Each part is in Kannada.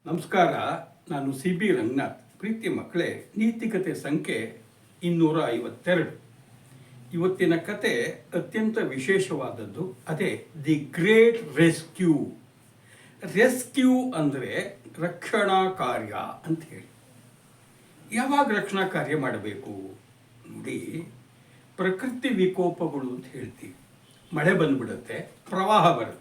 ನಮಸ್ಕಾರ. ನಾನು CB ರಂಗನಾಥ್. ಪ್ರೀತಿ ಮಕ್ಕಳೇ, ನೀತಿಕತೆ ಸಂಖ್ಯೆ 252. ಇವತ್ತಿನ ಕತೆ ಅತ್ಯಂತ ವಿಶೇಷವಾದದ್ದು. ಅದೇ ದಿ ಗ್ರೇಟ್ ರೆಸ್ಕ್ಯೂ. ರೆಸ್ಕ್ಯೂ ಅಂದರೆ ರಕ್ಷಣಾ ಕಾರ್ಯ ಅಂತ ಹೇಳಿ. ಯಾವಾಗ ರಕ್ಷಣಾ ಕಾರ್ಯ ಮಾಡಬೇಕು ನೋಡಿ, ಪ್ರಕೃತಿ ವಿಕೋಪಗಳು ಅಂತ ಹೇಳ್ತೀವಿ. ಮಳೆ ಬಂದ್ಬಿಡುತ್ತೆ, ಪ್ರವಾಹ ಬರುತ್ತೆ,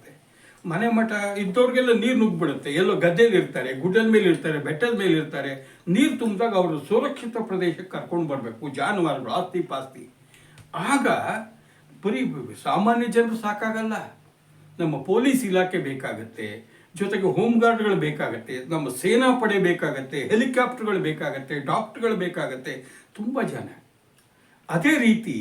ಮನೆ ಮಠ ಇದ್ದವ್ರಿಗೆಲ್ಲ ನೀರು ನುಗ್ಗಿಬಿಡುತ್ತೆ. ಎಲ್ಲೋ ಗದ್ದೆಯಲ್ಲಿ ಇರ್ತಾರೆ, ಗುಡ್ಡದ ಮೇಲೆ ಇರ್ತಾರೆ, ಬೆಟ್ಟದ ಮೇಲೆ ಇರ್ತಾರೆ. ನೀರು ತುಂಬಿದಾಗ ಅವರು ಸುರಕ್ಷಿತ ಪ್ರದೇಶಕ್ಕೆ ಕರ್ಕೊಂಡು ಬರಬೇಕು, ಜಾನುವಾರುಗಳು, ಆಸ್ತಿ ಪಾಸ್ತಿ. ಆಗ ಬರೀ ಸಾಮಾನ್ಯ ಜನರು ಸಾಕಾಗಲ್ಲ, ನಮ್ಮ ಪೊಲೀಸ್ ಇಲಾಖೆ ಬೇಕಾಗತ್ತೆ, ಜೊತೆಗೆ ಹೋಮ್ ಗಾರ್ಡ್ಗಳು ಬೇಕಾಗತ್ತೆ, ನಮ್ಮ ಸೇನಾ ಪಡೆ ಬೇಕಾಗತ್ತೆ, ಹೆಲಿಕಾಪ್ಟರ್ಗಳು ಬೇಕಾಗತ್ತೆ, ಡಾಕ್ಟರ್ಗಳು ಬೇಕಾಗತ್ತೆ, ತುಂಬ ಜನ. ಅದೇ ರೀತಿ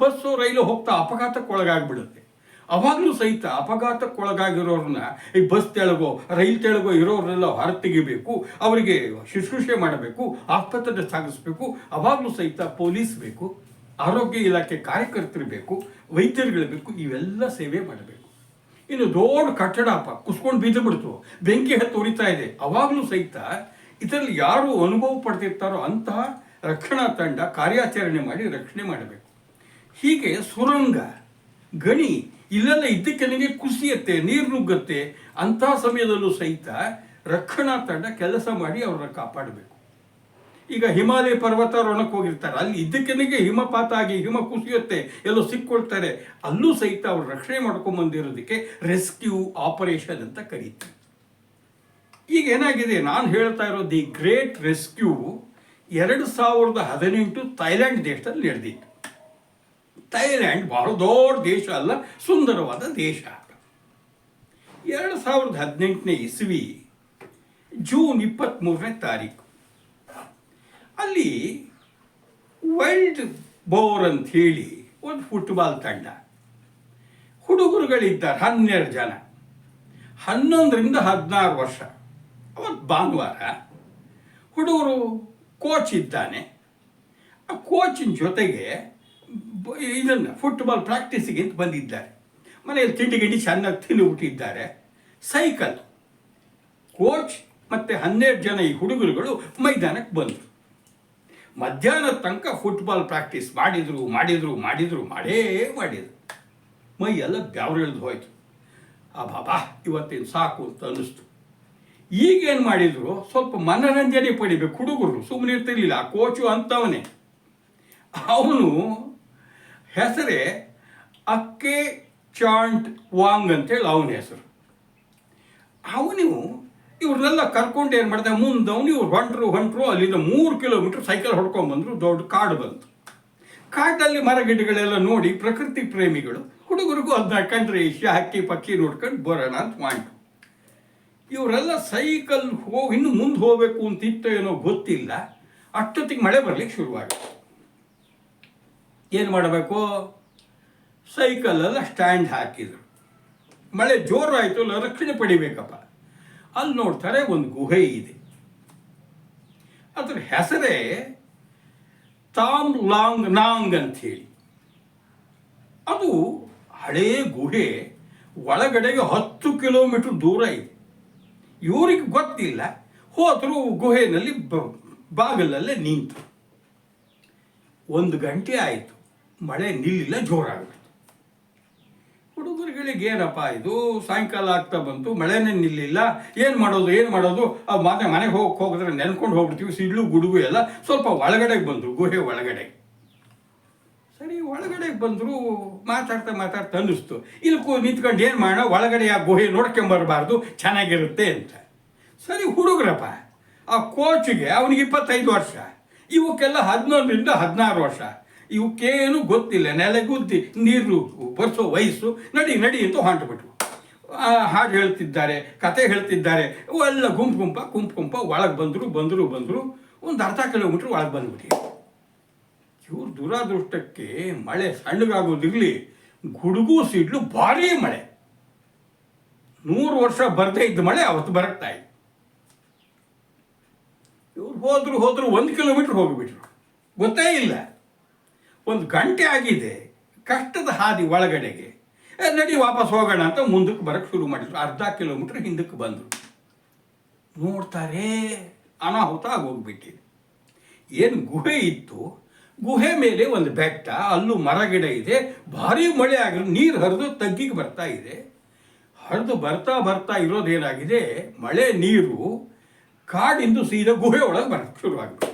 ಬಸ್ಸು ರೈಲು ಹೋಗ್ತಾ ಅಪಘಾತಕ್ಕೊಳಗಾಗ್ಬಿಡುತ್ತೆ. ಅವಾಗಲೂ ಸಹಿತ ಅಪಘಾತಕ್ಕೊಳಗಾಗಿರೋರನ್ನ ಈ ಬಸ್ ತೆಳಗೋ ರೈಲ್ ತೆಳಗೋ ಇರೋರನ್ನೆಲ್ಲ ಹೊರತೆಗಿಬೇಕು, ಅವರಿಗೆ ಶುಶ್ರೂಷೆ ಮಾಡಬೇಕು, ಆಸ್ಪತ್ರೆಗೆ ಸಾಗಿಸ್ಬೇಕು. ಅವಾಗಲೂ ಸಹಿತ ಪೊಲೀಸ್ ಬೇಕು, ಆರೋಗ್ಯ ಇಲಾಖೆ ಕಾರ್ಯಕರ್ತರು ಬೇಕು, ವೈದ್ಯರುಗಳು ಬೇಕು, ಇವೆಲ್ಲ ಸೇವೆ ಮಾಡಬೇಕು. ಇನ್ನು ದೊಡ್ಡ ಕಟ್ಟಡ ಕುಸ್ಕೊಂಡು ಬಿದ್ದು ಬಿಡ್ತು, ಬೆಂಕಿ ಹತ್ತು ಉರಿತಾ ಇದೆ, ಅವಾಗಲೂ ಸಹಿತ ಇದರಲ್ಲಿ ಯಾರು ಅನುಭವ ಪಡ್ತಿರ್ತಾರೋ ಅಂತಹ ರಕ್ಷಣಾ ತಂಡ ಕಾರ್ಯಾಚರಣೆ ಮಾಡಿ ರಕ್ಷಣೆ ಮಾಡಬೇಕು. ಹೀಗೆ ಸುರಂಗ, ಗಣಿ ಇಲ್ಲೆಲ್ಲ ಇದ್ದಕ್ಕೆನಿಗೆ ಕುಸಿಯುತ್ತೆ, ನೀರು ನುಗ್ಗುತ್ತೆ. ಅಂಥ ಸಮಯದಲ್ಲೂ ಸಹಿತ ರಕ್ಷಣಾ ತಂಡ ಕೆಲಸ ಮಾಡಿ ಅವ್ರನ್ನ ಕಾಪಾಡಬೇಕು. ಈಗ ಹಿಮಾಲಯ ಪರ್ವತಾರೋಹಣಕ್ಕೆ ಹೋಗಿರ್ತಾರೆ, ಅಲ್ಲಿ ಇದ್ದಕ್ಕೆನಿಗೆ ಹಿಮಪಾತ ಆಗಿ ಹಿಮ ಕುಸಿಯುತ್ತೆ, ಎಲ್ಲೋ ಸಿಕ್ಕೊಳ್ತಾರೆ. ಅಲ್ಲೂ ಸಹಿತ ಅವ್ರು ರಕ್ಷಣೆ ಮಾಡ್ಕೊಂಬಂದಿರೋದಕ್ಕೆ ರೆಸ್ಕ್ಯೂ ಆಪರೇಷನ್ ಅಂತ ಕರೀತಾರೆ. ಈಗ ಏನಾಗಿದೆ, ನಾನು ಹೇಳ್ತಾ ಇರೋ ದಿ ಗ್ರೇಟ್ ರೆಸ್ಕ್ಯೂ 2018 ಥೈಲ್ಯಾಂಡ್ ದೇಶದಲ್ಲಿ ನಡೆದಿತ್ತು. ಥೈಲ್ಯಾಂಡ್ ಬಹಳ ದೊಡ್ಡ ದೇಶ ಅಲ್ಲ, ಸುಂದರವಾದ ದೇಶ. 2018ನೇ ಇಸ್ವಿ ಜೂನ್ 23ನೇ ತಾರೀಕು ಅಲ್ಲಿ ವೈಲ್ಡ್ ಬೋರ್ ಅಂತ ಹೇಳಿ ಒಂದು ಫುಟ್ಬಾಲ್ ತಂಡ, ಹುಡುಗರುಗಳಿದ್ದಾರೆ 12 ಜನ, 11ರಿಂದ 16 ವರ್ಷ. ಅವತ್ತು ಭಾನುವಾರ ಹುಡುಗರು ಕೋಚ್ ಇದ್ದಾನೆ. ಆ ಕೋಚಿನ ಜೊತೆಗೆ ಇದನ್ನು ಫುಟ್ಬಾಲ್ ಪ್ರಾಕ್ಟೀಸಿಗೆ ಅಂತ ಬಂದಿದ್ದಾರೆ. ಮನೆಯಲ್ಲಿ ತಿಂಡಿ ಗಿಂಡಿ ಚೆನ್ನಾಗಿ ತಿಂದುಬಿಟ್ಟಿದ್ದಾರೆ. ಸೈಕಲ್ ಕೋಚ್ ಮತ್ತು 12 ಜನ ಈ ಹುಡುಗರುಗಳು ಮೈದಾನಕ್ಕೆ ಬಂದರು. ಮಧ್ಯಾಹ್ನದ ತನಕ ಫುಟ್ಬಾಲ್ ಪ್ರಾಕ್ಟೀಸ್ ಮಾಡಿದರು. ಮಾಡೇ ಮಾಡಿದರು. ಮೈಯೆಲ್ಲ ಬೆವರಿಳಿದು ಹೋಯ್ತು. ಬಾಬಾ ಇವತ್ತೇನು ಸಾಕು ಅಂತ ಅನ್ನಿಸ್ತು. ಈಗೇನು ಮಾಡಿದರು, ಸ್ವಲ್ಪ ಮನರಂಜನೆ ಪಡಿಬೇಕು ಹುಡುಗರು, ಸುಮ್ಮನೆ ಇರ್ತಿರ್ಲಿಲ್ಲ. ಆ ಕೋಚು ಅಂತವನೇ, ಅವನು ಹೆಸರೇ ಅಕ್ಕೆ ಚಾಂಟ್ ವಾಂಗ್ ಅಂತೇಳಿ ಅವನ ಹೆಸರು. ಅವನು ಇವ್ರನ್ನೆಲ್ಲ ಕರ್ಕೊಂಡು ಏನು ಮಾಡಿದೆ, ಮುಂದವನು ಇವ್ರು ಹೊಂಟರು. ಅಲ್ಲಿಂದ 3 ಕಿಲೋಮೀಟರ್ ಸೈಕಲ್ ಹೊಡ್ಕೊಂಡ್ಬಂದರು. ದೊಡ್ಡ ಕಾಡು ಬಂತು. ಕಾಡಲ್ಲಿ ಮರಗಿಡಗಳೆಲ್ಲ ನೋಡಿ ಪ್ರಕೃತಿ ಪ್ರೇಮಿಗಳು ಹುಡುಗರಿಗೂ ಅದನ್ನ ಕಂಡ್ರೆ ಇಷ್ಟ, ಹಕ್ಕಿ ಪಕ್ಕಿ ನೋಡ್ಕೊಂಡು ಬರೋಣ ಅಂತ ಮಾಡ್ತು. ಇವರೆಲ್ಲ ಸೈಕಲ್ ಇನ್ನು ಮುಂದೆ ಹೋಗಬೇಕು ಅಂತಿತ್ತೋ ಏನೋ ಗೊತ್ತಿಲ್ಲ. ಅಷ್ಟೊತ್ತಿಗೆ ಮಳೆ ಬರಲಿಕ್ಕೆ ಶುರುವಾಗುತ್ತೆ. ಏನು ಮಾಡಬೇಕು, ಸೈಕಲೆಲ್ಲ ಸ್ಟ್ಯಾಂಡ್ ಹಾಕಿದರು. ಮಳೆ ಜೋರಾಯಿತು, ಅಲ್ಲ ರಕ್ಷಣೆ ಪಡಿಬೇಕಪ್ಪ. ಅಲ್ಲಿ ನೋಡ್ತಾರೆ ಒಂದು ಗುಹೆ ಇದೆ. ಅದರ ಹೆಸರೇ ತಾಮ್ ಲಾಂಗ್ ನಾಂಗ್ ಅಂತ ಹೇಳಿ. ಅದು ಹಳೇ ಗುಹೆ, ಒಳಗಡೆಗೆ 10 ಕಿಲೋಮೀಟರ್ ದೂರ ಇದೆ. ಇವರಿಗೆ ಗೊತ್ತಿಲ್ಲ. ಹೋದರೂ ಗುಹೆಯಲ್ಲಿ ಬಾಗಿಲಲ್ಲೇ ನಿಂತು 1 ಗಂಟೆ ಆಯಿತು. ಮಳೆ ನಿಲ್ಲಿಲ್ಲ, ಜೋರಾಗ್ಬಿಡ್ತು. ಹುಡುಗರುಗಳಿಗೆ ಏನಪ್ಪ ಇದು, ಸಾಯಂಕಾಲ ಆಗ್ತಾ ಬಂತು, ಮಳೆನೇ ನಿಲ್ಲಿಲ್ಲ, ಏನು ಮಾಡೋದು. ಮನೆಗೆ ಹೋಗಿದ್ರೆ ನೆನ್ಕೊಂಡು ಹೋಗ್ಬಿಡ್ತೀವಿ, ಸಿಡ್ಲು ಗುಡುಗು ಎಲ್ಲ. ಸ್ವಲ್ಪ ಒಳಗಡೆಗೆ ಬಂದರು, ಗುಹೆ ಒಳಗಡೆ. ಸರಿ, ಒಳಗಡೆಗೆ ಬಂದರು. ಮಾತಾಡ್ತಾ ಅನ್ನಿಸ್ತು, ಇಲ್ಲಿ ನಿಂತ್ಕೊಂಡು ಏನು ಮಾಡೋಣ, ಒಳಗಡೆ ಆ ಗುಹೆ ನೋಡ್ಕೊಂಬರಬಾರ್ದು, ಚೆನ್ನಾಗಿರುತ್ತೆ ಅಂತ. ಸರಿ, ಹುಡುಗರಪ್ಪ. ಆ ಕೋಚಿಗೆ ಅವನಿಗೆ 25 ವರ್ಷ, ಇವಕ್ಕೆಲ್ಲ 11ರಿಂದ 16 ವರ್ಷ. ಇವಕ್ಕೇನು ಗೊತ್ತಿಲ್ಲ, ನೆಲೆಗುದ್ದಿ ನೀರು ಬರ್ಸೋ ವಯಸ್ಸು. ನಡಿ ಅಂತ ಹೊಂಟುಬಿಟ್ರು. ಹಾಡು ಹೇಳ್ತಿದ್ದಾರೆ, ಕತೆ ಹೇಳ್ತಿದ್ದಾರೆ. ಎಲ್ಲ ಗುಂಪು ಒಳಗೆ ಬಂದರು. ಒಂದು ಅರ್ಧ ಕಿಲೋಮೀಟ್ರ್ ಒಳಗೆ ಬಂದ್ಬಿಟ್ಟು ಇವ್ರ ದುರಾದೃಷ್ಟಕ್ಕೆ ಮಳೆ ಸಣ್ಣಗಾಗೋದಿರಲಿ, ಗುಡುಗು ಸಿಡ್ಲು ಭಾರೀ ಮಳೆ. 100 ವರ್ಷ ಬರದೇ ಇದ್ದ ಮಳೆ ಅವತ್ತು ಬರಕ್ತಾ ಇತ್ತು. ಇವ್ರು ಹೋದ್ರು 1 ಕಿಲೋಮೀಟ್ರ್ ಹೋಗಿಬಿಟ್ರು, ಗೊತ್ತೇ ಇಲ್ಲ. 1 ಗಂಟೆ ಆಗಿದೆ. ಕಷ್ಟದ ಹಾದಿ ಒಳಗಡೆಗೆ. ನಡಿ ವಾಪಸ್ ಹೋಗೋಣ ಅಂತ ಮುಂದಕ್ಕೆ ಬರೋಕ್ಕೆ ಶುರು ಮಾಡಿದ್ರು. ಅರ್ಧ ಕಿಲೋಮೀಟ್ರ್ ಹಿಂದಕ್ಕೆ ಬಂದರು. ನೋಡ್ತಾರೆ, ಅನಾಹುತ ಆಗೋಗ್ಬಿಟ್ಟಿದೆ. ಏನು ಗುಹೆ ಇತ್ತು, ಗುಹೆ ಮೇಲೆ ಒಂದು ಬೆಟ್ಟ, ಅಲ್ಲೂ ಮರಗಿಡ ಇದೆ, ಭಾರಿ ಮಳೆ ಆಗಿರೋ ನೀರು ಹರಿದು ತಗ್ಗಿಗೆ ಬರ್ತಾ ಇದೆ. ಹರಿದು ಬರ್ತಾ ಬರ್ತಾ ಇರೋದೇನಾಗಿದೆ, ಮಳೆ ನೀರು ಕಾಡಿಂದು ಸೀದಾ ಗುಹೆ ಒಳಗೆ ಬರಕ್ಕೆ ಶುರುವಾಗ್ಬಿಟ್ಟು.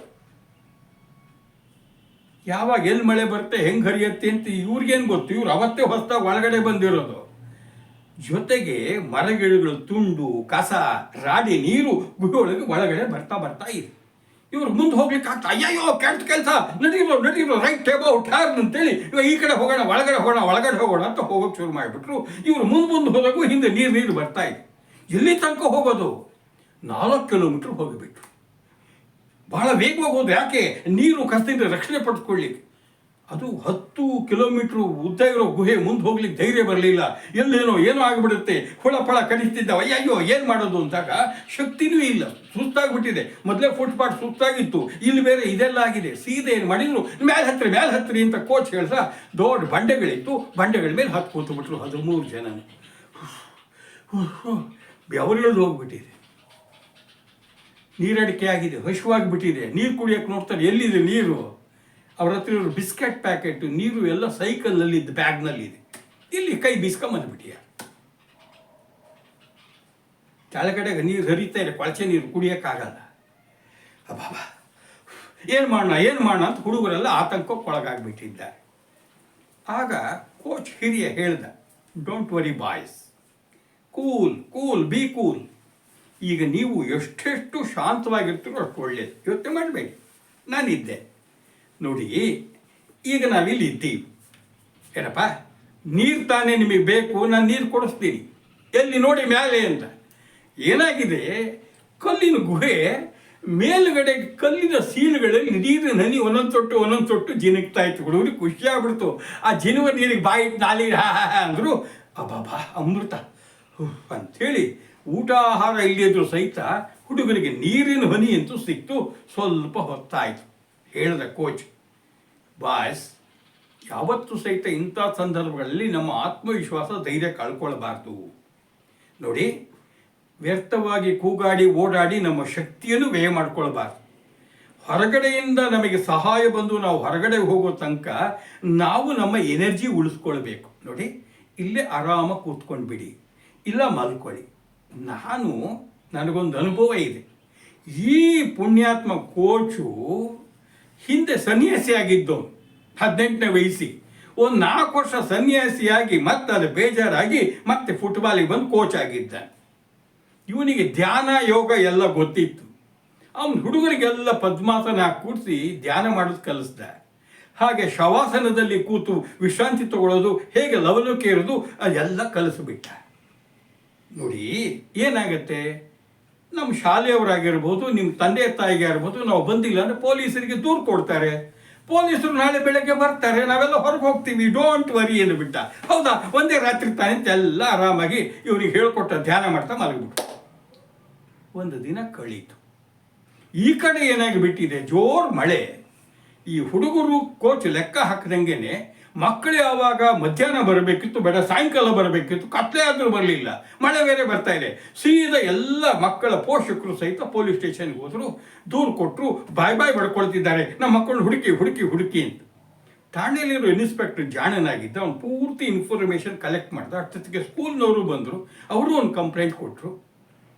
ಯಾವಾಗ ಎಲ್ಲಿ ಮಳೆ ಬರುತ್ತೆ, ಹೆಂಗೆ ಹರಿಯತ್ತೆ ಅಂತ ಇವ್ರಿಗೇನು ಗೊತ್ತು, ಇವ್ರು ಅವತ್ತೇ ಹೊಸ್ತಾಗ ಒಳಗಡೆ ಬಂದಿರೋದು. ಜೊತೆಗೆ ಮರಗಿಡಗಳು, ತುಂಡು, ಕಸ, ರಾಡಿ ನೀರು ಗುಹೆ ಒಳಗಡೆ ಬರ್ತಾ ಬರ್ತಾ ಇದೆ. ಇವ್ರು ಮುಂದೆ ಹೋಗ್ಲಿಕ್ಕೆ ಆಗ್ತಾ, ಅಯ್ಯಯ್ಯೋ ಕೆಟ್ಟ ಕೆಲಸ, ನಡೀರೋ ರೈಟ್ ಟೇಬೌಟ್ ಟರ್ನ್ ಅಂತೇಳಿ ಇವಾಗ ಈ ಕಡೆ ಹೋಗೋಣ, ಒಳಗಡೆ ಹೋಗೋಣ ಅಂತ ಹೋಗೋಕೆ ಶುರು ಮಾಡಿಬಿಟ್ರು. ಇವರು ಮುಂದೆ ಹೋದಾಗೂ ಹಿಂದೆ ನೀರು ಬರ್ತಾ ಇದೆ. ಎಲ್ಲಿ ತನಕ ಹೋಗೋದು? 4 ಕಿಲೋಮೀಟ್ರ್ ಹೋಗಿಬಿಟ್ರು. ಬಹಳ ವೇಗವಾಗಿ ಹೋದ್ರು. ಯಾಕೆ? ನೀರು ಕಸದಿಂದ ರಕ್ಷಣೆ ಪಡೆದುಕೊಳ್ಳಿಕ್ಕೆ. ಅದು 10 ಕಿಲೋಮೀಟ್ರ್ ಉದ್ದ ಇರೋ ಗುಹೆ ಮುಂದೆ ಹೋಗ್ಲಿಕ್ಕೆ ಧೈರ್ಯ ಬರಲಿಲ್ಲ. ಏನೋ ಆಗಿಬಿಡುತ್ತೆ, ಹುಳ ಕಡಿಸ್ತಿದ್ದ. ಅಯ್ಯಯ್ಯೋ ಏನು ಮಾಡೋದು ಅಂತಾಗ ಶಕ್ತಿನೂ ಇಲ್ಲ, ಸುಸ್ತಾಗ್ಬಿಟ್ಟಿದೆ. ಮೊದಲೇ ಫುಟ್ಪಾತ್ ಸುಸ್ತಾಗಿತ್ತು, ಇಲ್ಲಿ ಬೇರೆ ಇದೆಲ್ಲ ಆಗಿದೆ. ಸೀದೆ ಏನು ಮಾಡಿದ್ರು, ಮೇಲೆ ಹತ್ತಿರಿ ಅಂತ ಕೋಚ್ ಹೇಳ್ಸ. ದೊಡ್ಡ ಬಂಡೆಗಳಿತ್ತು, ಬಂಡೆಗಳ ಮೇಲೆ ಹತ್ತು ಕೂತ್ಬಿಟ್ರು 13 ಜನ. ಬೆವರಿಳಿದು ಹೋಗ್ಬಿಟ್ಟಿದೆ, ನೀರಡಿಕೆ ಆಗಿದೆ, ಹಸಿವಾಗಿಬಿಟ್ಟಿದೆ. ನೀರು ಕುಡಿಯೋಕೆ ನೋಡ್ತಾರೆ, ಎಲ್ಲಿದೆ ನೀರು? ಅವ್ರ ಹತ್ರ ಇವರು ಬಿಸ್ಕೆಟ್ ಪ್ಯಾಕೆಟ್, ನೀರು ಎಲ್ಲ ಸೈಕಲ್ನಲ್ಲಿದ್ದು ಬ್ಯಾಗ್ನಲ್ಲಿದೆ. ಇಲ್ಲಿ ಕೈ ಬಿಸ್ಕೊಂಬಂದ್ಬಿಟ್ಟಿಯ. ಕೆಳಗಡೆಗೆ ನೀರು ಹರಿತಾ ಇದೆ, ಕೊಳಚೆ ನೀರು ಕುಡಿಯೋಕ್ಕಾಗಲ್ಲ. ಅಬ್ಬಾಬಾ, ಏನು ಮಾಡೋಣ ಅಂತ ಹುಡುಗರೆಲ್ಲ ಆತಂಕಕ್ಕೊಳಗಾಗ್ಬಿಟ್ಟಿದ್ದಾರೆ. ಆಗ ಕೋಚ್ ಹಿರಿಯ ಹೇಳ್ದ, don't worry boys, cool, B cool. ಈಗ ನೀವು ಎಷ್ಟೆಷ್ಟು ಶಾಂತವಾಗಿರ್ತೀರೋ ಅಷ್ಟು ಒಳ್ಳೆಯದು. ಯೋಚನೆ ಮಾಡಬೇಡಿ, ನಾನಿದ್ದೆ ನೋಡಿ. ಈಗ ನಾವಿಲ್ಲಿ ಇದ್ದೀವಿ, ಏನಪ್ಪ ನೀರು ತಾನೇ ನಿಮಗೆ ಬೇಕು, ನಾನು ನೀರು ಕೊಡಿಸ್ತೀನಿ, ಎಲ್ಲಿ ನೋಡಿ ಮೇಲೆ ಅಂತ. ಏನಾಗಿದೆ, ಕಲ್ಲಿನ ಗುಹೆ ಮೇಲುಗಡೆ ಕಲ್ಲಿನ ಸೀಳುಗಳಲ್ಲಿ ನೀರಿನ ಹನಿ ಒಂದೊಂದು ತೊಟ್ಟು ಜಿನಗ್ತಾ ಇತ್ತು. ಹುಡುಗರಿಗೆ ಖುಷಿ ಆಗ್ಬಿಡ್ತು. ಆ ಜಿನುವ ನೀರಿಗೆ ಬಾಯಿಟ್ಟು ನಾಲಿ ಅಂದರು. ಅಬ್ಬಾಬಾ ಅಮೃತ ಅಂಥೇಳಿ ಊಟ ಆಹಾರ ಇಲ್ಲದಿದ್ರು ಸಹಿತ ಹುಡುಗರಿಗೆ ನೀರಿನ ಹನಿ ಅಂತೂ ಸಿಕ್ತು. ಸ್ವಲ್ಪ ಹೊತ್ತಾಯಿತು. ಹೇಳಿದ ಕೋಚ್, ಬಾಯ್ಸ್, ಯಾವತ್ತೂ ಸಹಿತ ಇಂಥ ಸಂದರ್ಭಗಳಲ್ಲಿ ನಮ್ಮ ಆತ್ಮವಿಶ್ವಾಸ, ಧೈರ್ಯ ಕಳ್ಕೊಳ್ಬಾರ್ದು. ನೋಡಿ, ವ್ಯರ್ಥವಾಗಿ ಕೂಗಾಡಿ ಓಡಾಡಿ ನಮ್ಮ ಶಕ್ತಿಯನ್ನು ವ್ಯಯ ಮಾಡ್ಕೊಳ್ಬಾರ್ದು. ಹೊರಗಡೆಯಿಂದ ನಮಗೆ ಸಹಾಯ ಬಂದು ನಾವು ಹೊರಗಡೆ ಹೋಗೋ ತನಕ ನಾವು ನಮ್ಮ ಎನರ್ಜಿ ಉಳಿಸ್ಕೊಳ್ಬೇಕು. ನೋಡಿ, ಇಲ್ಲೇ ಆರಾಮಾಗಿ ಕೂತ್ಕೊಂಡ್ಬಿಡಿ, ಇಲ್ಲ ಮಲ್ಕೊಳ್ಳಿ. ನನಗೊಂದು ಅನುಭವ ಇದೆ. ಈ ಪುಣ್ಯಾತ್ಮ ಕೋಚು ಹಿಂದೆ ಸನ್ಯಾಸಿಯಾಗಿದ್ದವನು, 18ನೇ ವಯಸ್ಸಿಗೆ. ಒಂದು 4 ವರ್ಷ ಸನ್ಯಾಸಿಯಾಗಿ ಮತ್ತೆ ಅದು ಬೇಜಾರಾಗಿ ಮತ್ತೆ ಫುಟ್ಬಾಲಿಗೆ ಬಂದು ಕೋಚ್ ಆಗಿದ್ದ. ಇವನಿಗೆ ಧ್ಯಾನ ಯೋಗ ಎಲ್ಲ ಗೊತ್ತಿತ್ತು. ಅವನ ಹುಡುಗರಿಗೆಲ್ಲ ಪದ್ಮಾಸನ ಕೂಡಿಸಿ ಧ್ಯಾನ ಮಾಡೋದು ಕಲಿಸ್ದ. ಹಾಗೆ ಶವಾಸನದಲ್ಲಿ ಕೂತು ವಿಶ್ರಾಂತಿ ತಗೊಳ್ಳೋದು, ಹೇಗೆ ಲವಲವಿಕೆ ಇರೋದು, ಅದೆಲ್ಲ ಕಲಿಸ್ಬಿಟ್ಟ. ನೋಡಿ, ಏನಾಗತ್ತೆ, ನಮ್ಮ ಶಾಲೆಯವರಾಗಿರ್ಬೋದು, ನಿಮ್ಮ ತಂದೆ ತಾಯಿಗೆ ಇರ್ಬೋದು, ನಾವು ಬಂದಿಲ್ಲ ಅಂದರೆ ಪೊಲೀಸರಿಗೆ ದೂರು ಕೊಡ್ತಾರೆ. ಪೊಲೀಸರು ನಾಳೆ ಬೆಳಗ್ಗೆ ಬರ್ತಾರೆ, ನಾವೆಲ್ಲ ಹೊರಗೆ ಹೋಗ್ತೀವಿ, ಡೋಂಟ್ ವರಿ ಬಿಟ್ಟ. ಹೌದಾ, ಒಂದೇ ರಾತ್ರಿ ತಾನೆ ಅಂತ ಎಲ್ಲ ಆರಾಮಾಗಿ ಇವ್ರಿಗೆ ಹೇಳ್ಕೊಟ್ಟ ಧ್ಯಾನ ಮಾಡ್ತಾ ಮಲಗಿಬಿಟ್ಟು. ಒಂದು ದಿನ ಕಳೀತು. ಈ ಕಡೆ ಏನಾಗಿಬಿಟ್ಟಿದೆ, ಜೋರು ಮಳೆ. ಈ ಹುಡುಗರು ಕೋಚ್ ಲೆಕ್ಕ ಹಾಕಿದಂಗೆನೆ ಮಕ್ಕಳು ಯಾವಾಗ ಮಧ್ಯಾಹ್ನ ಬರಬೇಕಿತ್ತು, ಬೇಡ ಸಾಯಂಕಾಲ ಬರಬೇಕಿತ್ತು, ಕತ್ಲೆ ಆದರೂ ಬರಲಿಲ್ಲ, ಮಳೆ ಬೇರೆ ಬರ್ತಾ ಇದೆ. ಸೀದಾ ಎಲ್ಲ ಮಕ್ಕಳ ಪೋಷಕರು ಸಹಿತ ಪೊಲೀಸ್ ಸ್ಟೇಷನ್ಗೆ ಹೋದರು, ದೂರು ಕೊಟ್ಟರು, ಬಾಯ್ ಬಡ್ಕೊಳ್ತಿದ್ದಾರೆ, ನಮ್ಮ ಮಕ್ಕಳನ್ನ ಹುಡುಕಿ ಅಂತ. ಠಾಣೆಯಲ್ಲಿರೋ ಇನ್ಸ್ಪೆಕ್ಟರ್ ಜಾಣನಾಗಿದ್ದ, ಅವ್ನು ಪೂರ್ತಿ ಇನ್ಫಾರ್ಮೇಷನ್ ಕಲೆಕ್ಟ್ ಮಾಡ್ದ. ಅಷ್ಟೊತ್ತಿಗೆ ಸ್ಕೂಲ್ನವರು ಬಂದರು, ಅವರು ಒಂದು ಕಂಪ್ಲೇಂಟ್ ಕೊಟ್ಟರು.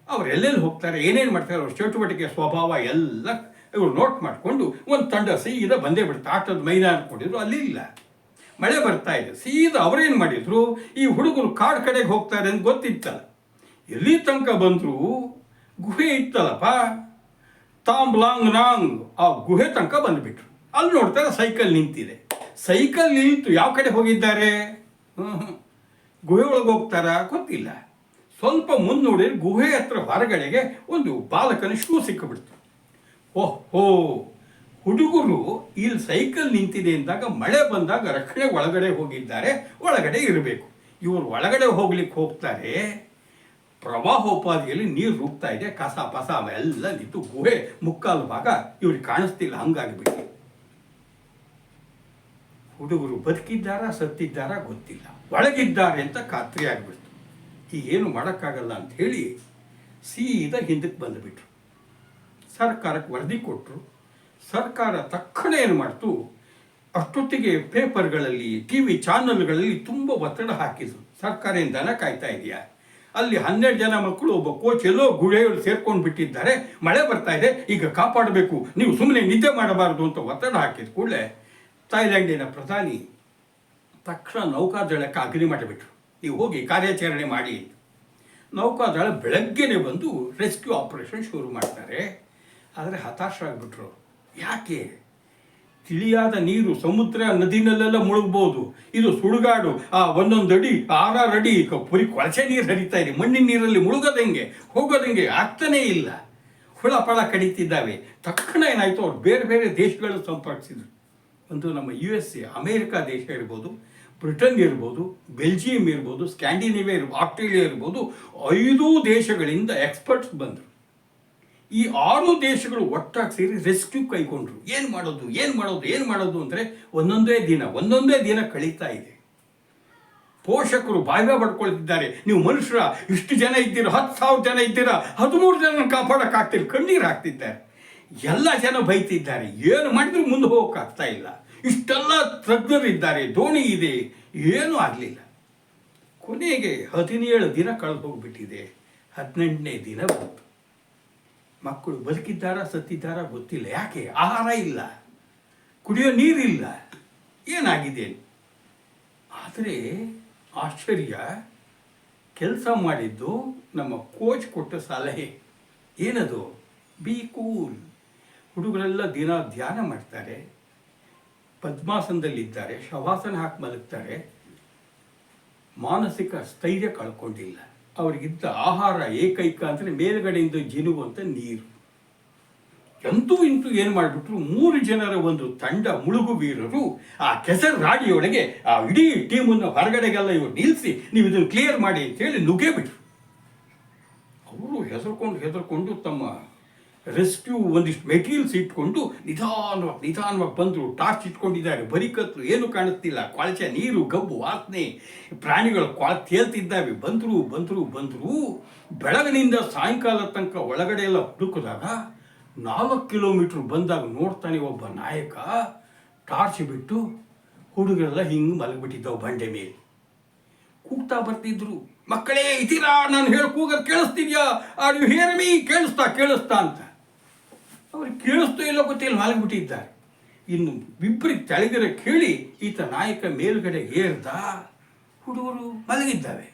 ಅವ್ರು ಎಲ್ಲೆಲ್ಲಿ ಹೋಗ್ತಾರೆ, ಏನೇನು ಮಾಡ್ತಾರೆ, ಅವ್ರ ಚಟುವಟಿಕೆ ಸ್ವಭಾವ ಎಲ್ಲ ಇವರು ನೋಟ್ ಮಾಡಿಕೊಂಡು ಒಂದು ತಂಡ ಸೀದಾ ಬಂದೇ ಬಿಡ್ತಾರೆ. ಆಟದ ಮೈದಾನ ಕೊಟ್ಟಿದ್ರು, ಅಲ್ಲಿ ಇಲ್ಲ, ಮಳೆ ಬರ್ತಾ ಇದೆ. ಸೀದಾ ಅವರೇನು ಮಾಡಿದ್ರು, ಈ ಹುಡುಗರು ಕಾಡು ಕಡೆಗೆ ಹೋಗ್ತಾರೆ ಅಂತ ಗೊತ್ತಿತ್ತಲ್ಲ, ಎಲ್ಲಿ ತನಕ ಬಂದರು, ಗುಹೆ ಇತ್ತಲ್ಲಪ್ಪ, ತಾಂಬ್ಲಾಂಗ್ ಆ ಗುಹೆ ತನಕ ಬಂದುಬಿಟ್ರು. ಅಲ್ಲಿ ನೋಡ್ತಾರೆ ಸೈಕಲ್ ನಿಂತಿದೆ. ಸೈಕಲ್ ನಿಂತು ಯಾವ ಕಡೆ ಹೋಗಿದ್ದಾರೆ, ಗುಹೆ ಒಳಗೆ ಹೋಗ್ತಾರಾ ಗೊತ್ತಿಲ್ಲ. ಸ್ವಲ್ಪ ಮುಂದೆ ನೋಡಿದ್ರೆ ಗುಹೆ ಹತ್ರ ಹೊರಗಡೆಗೆ ಒಂದು ಬಾಲಕನ ಶೂ ಸಿಕ್ಕಿಬಿಡ್ತು. ಓಹೋ, ಹುಡುಗರು ಇಲ್ಲಿ ಸೈಕಲ್ ನಿಂತಿದೆ ಅಂದಾಗ ಮಳೆ ಬಂದಾಗ ರಕ್ಷಣೆ ಒಳಗಡೆ ಹೋಗಿದ್ದಾರೆ, ಒಳಗಡೆ ಇರಬೇಕು. ಇವರು ಒಳಗಡೆ ಹೋಗ್ಲಿಕ್ಕೆ ಹೋಗ್ತಾರೆ, ಪ್ರವಾಹೋಪಾದಿಯಲ್ಲಿ ನೀರು ರುಗ್ತಾ ಇದೆ, ಕಸ ಪಸ ಎಲ್ಲ ನಿಂತು ಗುಹೆ ಮುಕ್ಕಾಲು ಭಾಗ ಇವ್ರಿಗೆ ಕಾಣಿಸ್ತಿಲ್ಲ, ಹಂಗಾಗಿಬಿಟ್ಟು. ಹುಡುಗರು ಬದುಕಿದ್ದಾರಾ ಸತ್ತಿದ್ದಾರಾ ಗೊತ್ತಿಲ್ಲ, ಒಳಗಿದ್ದಾರೆ ಅಂತ ಖಾತ್ರಿ ಆಗಿಬಿಡ್ತು. ಈಗೇನು ಮಾಡೋಕ್ಕಾಗಲ್ಲ ಅಂಥೇಳಿ ಸೀದಾ ಹಿಂದಕ್ಕೆ ಬಂದುಬಿಟ್ರು. ಸರ್ಕಾರಕ್ಕೆ ವರದಿ ಕೊಟ್ಟರು. ಸರ್ಕಾರ ತಕ್ಷಣ ಏನು ಮಾಡ್ತು, ಅಷ್ಟೊತ್ತಿಗೆ ಪೇಪರ್ಗಳಲ್ಲಿ ಟಿ ವಿ ಚಾನಲ್ಗಳಲ್ಲಿ ತುಂಬ ಒತ್ತಡ ಹಾಕಿದ್ರು. ಸರ್ಕಾರ ಏನು ದನ ಕಾಯ್ತಾ ಇದೆಯಾ, ಅಲ್ಲಿ 12 ಜನ ಮಕ್ಕಳು ಒಬ್ಬ ಕೋಚ್ ಎಲ್ಲೋ ಗುಹೆಯಲ್ಲಿ ಸೇರ್ಕೊಂಡು ಬಿಟ್ಟಿದ್ದಾರೆ, ಮಳೆ ಬರ್ತಾ ಇದೆ, ಈಗ ಕಾಪಾಡಬೇಕು, ನೀವು ಸುಮ್ಮನೆ ನಿದ್ದೆ ಮಾಡಬಾರ್ದು ಅಂತ ಒತ್ತಡ ಹಾಕಿದ ಕೂಡಲೇ ಥಾಯ್ಲ್ಯಾಂಡಿನ ಪ್ರಧಾನಿ ತಕ್ಷಣ ನೌಕಾದಳಕ್ಕೆ ಅಗ್ನಿ ಮಾಡಿಬಿಟ್ರು. ನೀವು ಹೋಗಿ ಕಾರ್ಯಾಚರಣೆ ಮಾಡಿ. ನೌಕಾದಳ ಬೆಳಗ್ಗೆನೆ ಬಂದು ರೆಸ್ಕ್ಯೂ ಆಪರೇಷನ್ ಶುರು ಮಾಡ್ತಾರೆ. ಆದರೆ ಹತಾಶರಾಗ್ಬಿಟ್ರು. ಯಾಕೆ? ತಿಳಿಯಾದ ನೀರು, ಸಮುದ್ರ ನದಿನಲ್ಲೆಲ್ಲ ಮುಳುಗ್ಬೋದು, ಇದು ಸುಡುಗಾಡು, ಒಂದೊಂದು ಅಡಿ 6 ಅಡಿ ಪುರಿ ಕೊಳಚೆ ನೀರು ಹರಿತಾ ಇದೆ, ಮಣ್ಣಿನ ನೀರಲ್ಲಿ ಮುಳುಗೋದಂಗೆ ಹೋಗೋದಂಗೆ ಆಗ್ತಾನೇ ಇಲ್ಲ, ಹುಳ ಪಳ ಕಡಿತಿದ್ದಾವೆ. ತಕ್ಷಣ ಏನಾಯಿತು, ಅವ್ರು ಬೇರೆ ಬೇರೆ ದೇಶಗಳು ಸಂಪರ್ಕಿಸಿದ್ರು. ಒಂದು ನಮ್ಮ USA, ಅಮೇರಿಕಾ ದೇಶ ಇರ್ಬೋದು, ಬ್ರಿಟನ್ ಇರ್ಬೋದು, ಬೆಲ್ಜಿಯಂ ಇರ್ಬೋದು, ಸ್ಕ್ಯಾಂಡಿನೇವಿಯಾ ಇರ್ಬೋದು, ಆಸ್ಟ್ರೇಲಿಯಾ ಇರ್ಬೋದು, 5 ದೇಶಗಳಿಂದ ಎಕ್ಸ್ಪರ್ಟ್ಸ್ ಬಂದರು. ಈ 6 ದೇಶಗಳು ಒಟ್ಟಾಗಿ ಸೇರಿ ರೆಸ್ಕ್ಯೂ ಕೈಗೊಂಡ್ರು. ಏನು ಮಾಡೋದು ಅಂದರೆ ಒಂದೊಂದೇ ದಿನ ಕಳೀತಾ ಇದೆ. ಪೋಷಕರು ಬಾಯ್ಬ ಪಡ್ಕೊಳ್ತಿದ್ದಾರೆ, ನೀವು ಮನುಷ್ಯರ, ಇಷ್ಟು ಜನ ಇದ್ದೀರಾ, 10,000 ಜನ ಇದ್ದೀರಾ, 13 ಜನ ಕಾಪಾಡೋಕ್ಕಾಗ್ತಿಲ್ಲ, ಕಣ್ಣೀರು ಹಾಕ್ತಿದ್ದಾರೆ. ಎಲ್ಲ ಜನ ಬೈತಿದ್ದಾರೆ, ಏನು ಮಾಡಿದ್ರು ಮುಂದೆ ಹೋಗೋಕ್ಕಾಗ್ತಾ ಇಲ್ಲ. ಇಷ್ಟೆಲ್ಲ ತಜ್ಞರಿದ್ದಾರೆ, ದೋಣಿ ಇದೆ, ಏನೂ ಆಗಲಿಲ್ಲ. ಕೊನೆಗೆ 17 ದಿನ ಕಳೆದು ಹೋಗ್ಬಿಟ್ಟಿದೆ. 18ನೇ ದಿನ ಬಂತು. ಮಕ್ಕಳು ಬದುಕಿದ್ದಾರಾ ಸತ್ತಿದ್ದಾರಾ ಗೊತ್ತಿಲ್ಲ. ಯಾಕೆ? ಆಹಾರ ಇಲ್ಲ, ಕುಡಿಯೋ ನೀರಿಲ್ಲ, ಏನಾಗಿದೆ? ಆದರೆ ಆಶ್ಚರ್ಯ, ಕೆಲಸ ಮಾಡಿದ್ದು ನಮ್ಮ ಕೋಚ್ ಕೊಟ್ಟ ಸಲಹೆ. ಏನದು? B cool. ಹುಡುಗರೆಲ್ಲ ದಿನ ಧ್ಯಾನ ಮಾಡ್ತಾರೆ, ಪದ್ಮಾಸನದಲ್ಲಿದ್ದಾರೆ, ಶವಾಸನ ಹಾಕಿ ಮಲಗ್ತಾರೆ, ಮಾನಸಿಕ ಸ್ಥೈರ್ಯ ಕಳ್ಕೊಂಡಿಲ್ಲ. ಅವರಿಗಿದ್ದ ಆಹಾರ ಏಕೈಕ ಅಂದರೆ ಮೇಲ್ಗಡೆಯಿಂದ ಜಿನುಗುವಂಥ ನೀರು. ಅಂತೂ ಇಂತೂ ಏನು ಮಾಡಿಬಿಟ್ರು, 3 ಜನರ ಒಂದು ತಂಡ ಮುಳುಗು ವೀರರು ಆ ಕೆಸರು ರಾಡಿಯೊಳಗೆ ಆ ಇಡೀ ಟೀಮನ್ನು ಹೊರಗಡೆಗೆಲ್ಲ ಇವರು ನಿಲ್ಲಿಸಿ, ನೀವು ಇದನ್ನು ಕ್ಲಿಯರ್ ಮಾಡಿ ಅಂತೇಳಿ ನುಗ್ಗೇ ಬಿಟ್ರು. ಅವರು ಹೆದರ್ಕೊಂಡು ತಮ್ಮ ರೆಸ್ಕ್ಯೂ ಒಂದಿಷ್ಟು ಮೆಟೀರಿಯಲ್ಸ್ ಇಟ್ಕೊಂಡು ನಿಧಾನವಾಗಿ ಬಂದರು. ಟಾರ್ಚ್ ಇಟ್ಕೊಂಡಿದ್ದಾರೆ, ಬರೀ ಕತ್ಲು, ಏನು ಕಾಣುತ್ತಿಲ್ಲ, ಕೊಳಚೆ ನೀರು, ಗಬ್ಬು ವಾಸನೆ, ಪ್ರಾಣಿಗಳು ತೇಲ್ತಿದ್ದಾವೆ. ಬಂದರು. ಬೆಳಗಿನಿಂದ ಸಾಯಂಕಾಲ ತನಕ ಒಳಗಡೆ ಎಲ್ಲ ಹುಡುಕಿದಾಗ 4 ಕಿಲೋಮೀಟ್ರ್ ಬಂದಾಗ ನೋಡ್ತಾನೆ ಒಬ್ಬ ನಾಯಕ ಟಾರ್ಚ್ ಬಿಟ್ಟು ಹುಡುಗರೆಲ್ಲ ಹಿಂಗೆ ಮಲಗಿಬಿಟ್ಟಿದ್ದವು ಬಂಡೆ ಮೇಲೆ. ಕೂಗ್ತಾ ಬರ್ತಿದ್ರು, ಮಕ್ಕಳೇ ಇದ್ದೀರಾ, ನಾನು ಕೂಗೋದು ಕೇಳಿಸ್ತಿದ್ಯಾ, ಆರ್ ಯು ಹಿಯರ್ ಮೀ, ಕೇಳಿಸ್ತಾ ಅಂತ. ಅವ್ರಿಗೆ ಕೇಳಿಸ್ತೋ ಇಲ್ಲ ಗೊತ್ತಿಲ್ಲ, ಮಲಗಿಬಿಟ್ಟಿದ್ದಾರೆ. ಇನ್ನು ಇಬ್ಬರಿಗೆ ತೆಳಗರೆ ಕೇಳಿ ಈತ ನಾಯಕ ಮೇಲ್ಗಡೆ ಏರ್ದ, ಹುಡುಗರು ಮಲಗಿದ್ದಾವೆ,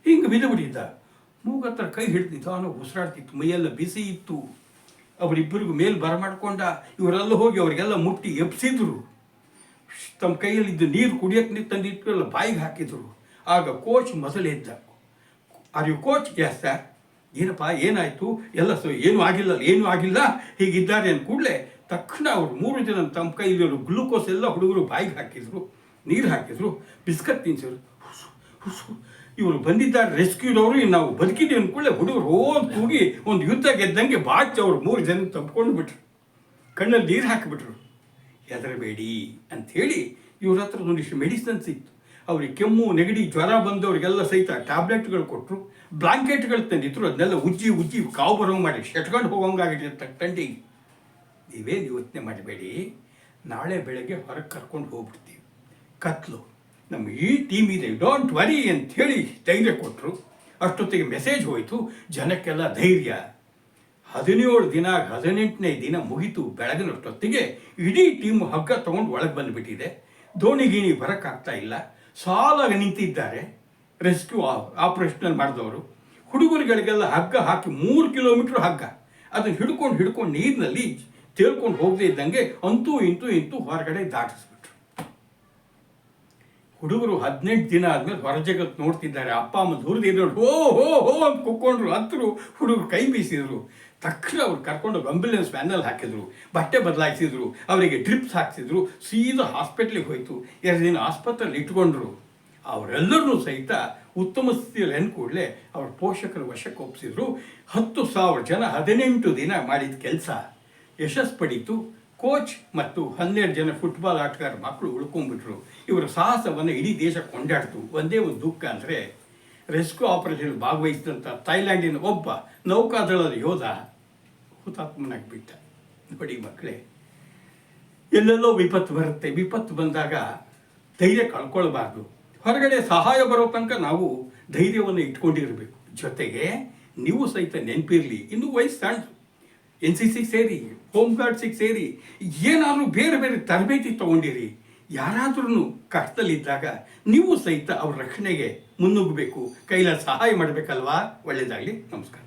ಹಿಂಗೆ ಬಿದ್ದುಬಿಟ್ಟಿದ್ದ. ಮೂಗತ್ರ ಕೈ ಹಿಡ್ದಿದ್ದ, ಅವನು ಉಸಿರಾಡ್ತಿತ್ತು, ಮೈಯೆಲ್ಲ ಬಿಸಿ ಇತ್ತು. ಅವರಿಬ್ಬರಿಗೂ ಮೇಲೆ ಬರಮಾಡ್ಕೊಂಡ. ಇವರೆಲ್ಲ ಹೋಗಿ ಅವರಿಗೆಲ್ಲ ಮುಟ್ಟಿ ಎಬ್ಸಿದ್ರು. ತಮ್ಮ ಕೈಯಲ್ಲಿದ್ದು ನೀರು ಕುಡಿಯೋಕ್ಕೆ ತಂದಿಟ್ಟು ಎಲ್ಲ ಬಾಯಿಗೆ ಹಾಕಿದ್ರು. ಆಗ ಕೋಚ್ ಮೊದಲೆದ್ದ. Are you coach? Yes sir. ಏನಪ್ಪ ಏನಾಯಿತು? ಎಲ್ಲ ಏನೂ ಆಗಿಲ್ಲ ಹೀಗಿದ್ದಾರೆ ಅಂದ ಕೂಡಲೇ ತಕ್ಷಣ ಅವರು 3 ಜನ ತಮ್ಮ ಕೈಲಿರೋ ಗ್ಲೂಕೋಸ್ ಎಲ್ಲ ಹುಡುಗರು ಬಾಯಿಗೆ ಹಾಕಿದ್ರು, ನೀರು ಹಾಕಿದ್ರು, ಬಿಸ್ಕತ್ ತಿನ್ಸಿದ್ರು. ಇವರು ಬಂದಿದ್ದಾರೆ ರೆಸ್ಕ್ಯೂದವರು, ನಾವು ಬದುಕಿದ್ದೀವಿ ಅಂದ್ಕೊಳ್ಳೆ ಹುಡುಗರು ಹೋಗಿ ಒಂದು ಯುದ್ಧ ಗೆದ್ದಂಗೆ ಬಾಚಿ ಅವ್ರು 3 ಜನ ತಪ್ಕೊಂಡು ಬಿಟ್ರು, ಕಣ್ಣಲ್ಲಿ ನೀರು ಹಾಕಿಬಿಟ್ರು. ಹೆದರಬೇಡಿ ಅಂಥೇಳಿ ಇವ್ರ ಹತ್ರ ಒಂದಿಷ್ಟು ಮೆಡಿಸಿನ್ಸ್ ಇತ್ತು. ಅವ್ರಿಗೆ ಕೆಮ್ಮು, ನೆಗಡಿ, ಜ್ವರ ಬಂದವರಿಗೆಲ್ಲ ಸಹಿತ ಟ್ಯಾಬ್ಲೆಟ್ಗಳು ಕೊಟ್ಟರು, ಬ್ಲಾಂಕೆಟ್ಗಳು ತಂದಿದ್ರು. ಅದನ್ನೆಲ್ಲ ಉಜ್ಜಿ ಕಾವು ಬರೋ ಮಾಡಿ ಶೆಟ್ಕೊಂಡು ಹೋಗೋಂಗಾಗಿರುತ್ತೆ ತಂಡಿಗೆ. ನೀವೇನು ಯೋಚನೆ ಮಾಡಬೇಡಿ, ನಾಳೆ ಬೆಳಗ್ಗೆ ಹೊರಗೆ ಕರ್ಕೊಂಡು ಹೋಗ್ಬಿಡ್ತೀವಿ, ಕತ್ಲು, ನಮ್ಮ ಈ ಟೀಮ್ ಇದೆ, ಡೋಂಟ್ ವರಿ ಅಂಥೇಳಿ ಧೈರ್ಯ ಕೊಟ್ಟರು. ಅಷ್ಟೊತ್ತಿಗೆ ಮೆಸೇಜ್ ಹೋಯಿತು, ಜನಕ್ಕೆಲ್ಲ ಧೈರ್ಯ. 17 ದಿನ 18ನೇ ದಿನ ಮುಗಿತು. ಬೆಳಗಿನಷ್ಟೊತ್ತಿಗೆ ಇಡೀ ಟೀಮ್ ಹಗ್ಗ ತೊಗೊಂಡು ಒಳಗೆ ಬಂದುಬಿಟ್ಟಿದೆ. ದೋಣಿ ಗೀಣಿ ಬರೋಕ್ಕಾಗ್ತಾ ಇಲ್ಲ, ಸಾಲಾಗಿ ನಿಂತಿದ್ದಾರೆ ರೆಸ್ಕ್ಯೂ ಆಪರೇಷನಲ್ಲಿ ಮಾಡಿದವರು. ಹುಡುಗರುಗಳಿಗೆಲ್ಲ ಹಗ್ಗ ಹಾಕಿ 3 ಕಿಲೋಮೀಟ್ರ್ ಹಗ್ಗ, ಅದನ್ನು ಹಿಡ್ಕೊಂಡು ನೀರಿನಲ್ಲಿ ತೇಳ್ಕೊಂಡು ಹೋಗದೇ ಇದ್ದಂಗೆ ಅಂತೂ ಇಂತೂ ಹೊರಗಡೆ ದಾಟಿಸ್ಬಿಟ್ರು. ಹುಡುಗರು 18 ದಿನ ಆದಮೇಲೆ ಹೊರ ಜಗತ್ತು ನೋಡ್ತಿದ್ದಾರೆ. ಅಪ್ಪ ಅಮ್ಮ ದೂರದಿಂದ ಹೋ ಅಂತ ಕುಕ್ಕೊಂಡ್ರು, ಹತ್ತರು, ಹುಡುಗರು ಕೈ ಬೀಸಿದ್ರು. ತಕ್ಷಣ ಅವ್ರು ಕರ್ಕೊಂಡು ಆಂಬ್ಯುಲೆನ್ಸ್ ವ್ಯಾನಲ್ಲಿ ಹಾಕಿದ್ರು, ಬಟ್ಟೆ ಬದಲಾಯಿಸಿದ್ರು, ಅವರಿಗೆ ಡ್ರಿಪ್ಸ್ ಹಾಕ್ಸಿದ್ರು, ಸೀದಾ ಹಾಸ್ಪಿಟ್ಲಿಗೆ ಹೋಯಿತು. 2 ದಿನ ಆಸ್ಪತ್ರೆಯಲ್ಲಿ ಇಟ್ಕೊಂಡ್ರು. ಅವರೆಲ್ಲರೂ ಸಹಿತ ಉತ್ತಮ ಸ್ಥಿತಿಯಲ್ಲಿ ಕೂಡಲೇ ಅವ್ರ ಪೋಷಕರ ವಶಕ್ಕೆ ಒಪ್ಪಿಸಿದ್ರು. 10,000 ಜನ 18 ದಿನ ಮಾಡಿದ ಕೆಲಸ ಯಶಸ್ಸು ಪಡೀತು. ಕೋಚ್ ಮತ್ತು 12 ಜನ ಫುಟ್ಬಾಲ್ ಆಟಗಾರ ಮಕ್ಕಳು ಉಳ್ಕೊಂಡ್ಬಿಟ್ರು. ಇವರ ಸಾಹಸವನ್ನು ಇಡೀ ದೇಶ ಕೊಂಡಾಡ್ತು. ಒಂದೇ ಒಂದು ದುಃಖ ಅಂದರೆ ರೆಸ್ಕ್ಯೂ ಆಪರೇಷನ್ ಭಾಗವಹಿಸಿದಂಥ ಥೈಲ್ಯಾಂಡಿನ ಒಬ್ಬ ನೌಕಾದಳದ ಯೋಧ ಹುತಾತ್ಮನಾಗ್ಬಿಟ್ಟ. ನೋಡಿ ಮಕ್ಕಳೇ, ಎಲ್ಲೆಲ್ಲೋ ವಿಪತ್ತು ಬರುತ್ತೆ. ವಿಪತ್ತು ಬಂದಾಗ ಧೈರ್ಯ ಕಳ್ಕೊಳ್ಬಾರ್ದು. ಹೊರಗಡೆ ಸಹಾಯ ಬರೋ ತನಕ ನಾವು ಧೈರ್ಯವನ್ನು ಇಟ್ಕೊಂಡಿರಬೇಕು. ಜೊತೆಗೆ ನೀವು ಸಹಿತ ನೆನಪಿರಲಿ, ಇನ್ನೂ ವಯಸ್ಸು ಸಣ್ಣ, NCC ಸೇರಿ, ಹೋಮ್ ಗಾರ್ಡ್ಸಿಗೆ ಸೇರಿ, ಏನಾದರೂ ಬೇರೆ ಬೇರೆ ತರಬೇತಿ ತೊಗೊಂಡಿರಿ. ಯಾರಾದ್ರೂ ಕಷ್ಟದಲ್ಲಿದ್ದಾಗ ನೀವು ಸಹಿತ ಅವ್ರ ರಕ್ಷಣೆಗೆ ಮುನ್ನುಗ್ಗಬೇಕು, ಕೈಲಾದ ಸಹಾಯ ಮಾಡಬೇಕಲ್ವಾ. ಒಳ್ಳೆಯದಾಗಲಿ. ನಮಸ್ಕಾರ.